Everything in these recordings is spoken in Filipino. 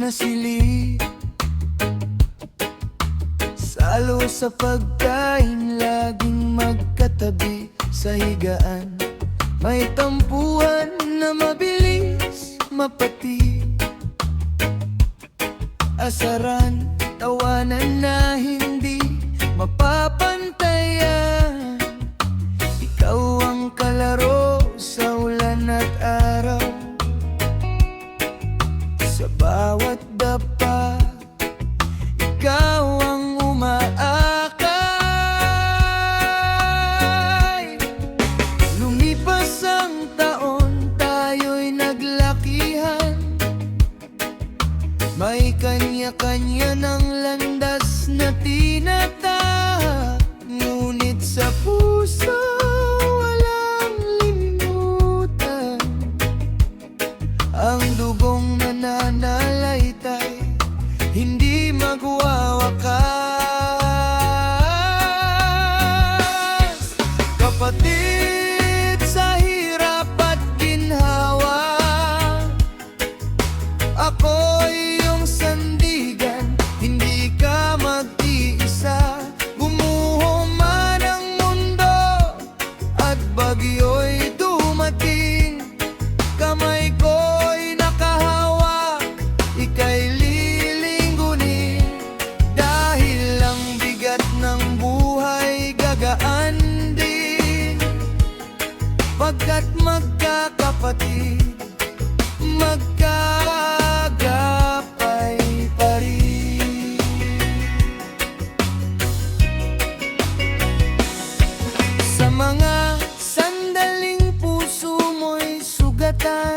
nasili. Salo sa pagkain, laging magkatabi sa higaan. May tampuhan na mabilis mapati. Asaran, tawanan na hindi mapapantayan. Ikaw ang kalaro sa ulan at araw. Sa bawat dapa, ikaw ang umaakay. Lumipas ang taon, tayo'y naglakihan. May kanya-kanya ng landas na tinatahak, ngunit sa puso walang limutan. Ang dugong nananalaytay, hindi magwawakas. Kapatid sa hirap at ginhawa, ako'y iyong sandigan, hindi ka mag-iisa. Gumuho man ang mundo at bagyo'y dumating, kamay ko'y nakahawak, ika'y lilinggunin. Dahil ang bigat ng buhay gagaan din, pagkat magkakapatid, magkagapay pa rin. Sa mga sandaling puso mo'y sugatan,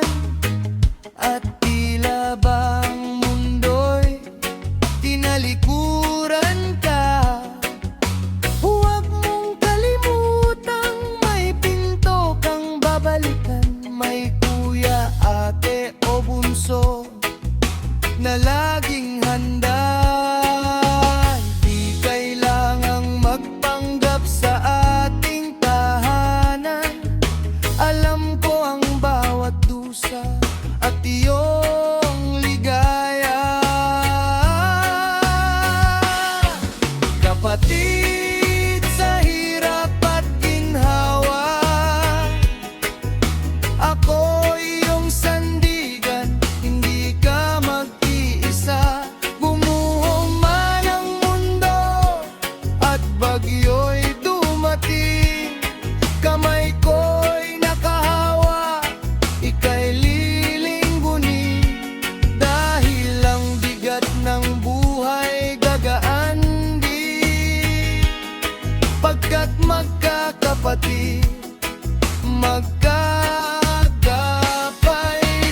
at tila bang mundo'y tinalikuran ka, huwag mong kalimutang may pinto kang babalikan. May kuya, ate o bunso na laging handa. Di kailangang magpanggap sa ating tahanan. Alam ko ang bawat dusa at iyong ligaya. Kapatid sa hirap at ginhawa, ako'y iyong sandigan, hindi ka mag-iisa. Gumuho man ang mundo at bagyo'y dumating, kamay ko'y nakahawak, ika'y lilinggunin. Dahil ang bigat ng buhay gagaan din, pagkat magkakapatid, magkagapay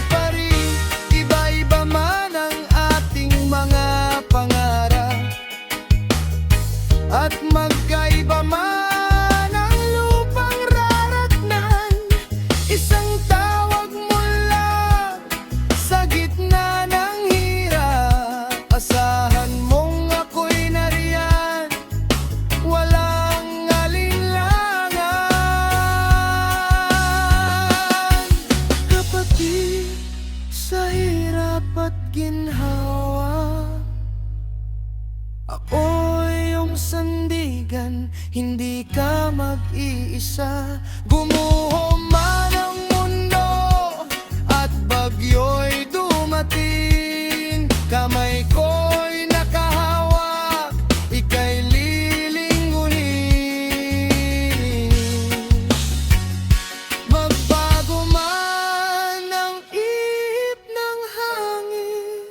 pa rin. Iba-iba man ang ating mga pangarap, at magkaiba man ang lupang raratnan. Isang tawag mo lang sa gitna ng hirap, asahan mong ako'y nariyan, walang alinlangan. Kapatid sa hirap at ginhawa, ako'y iyong sandigan, hindi ka mag-iisa. Gumuho man ang mundo at bagyo'y dumating, kamay ko'y nakahawak, ika'y lilinggunin. Magbago man ang ihip ng hangin,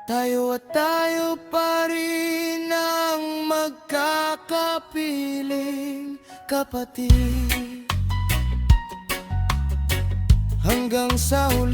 tayo at tayo pa rin ang magkakapiling kapatid. Hanggang sa huli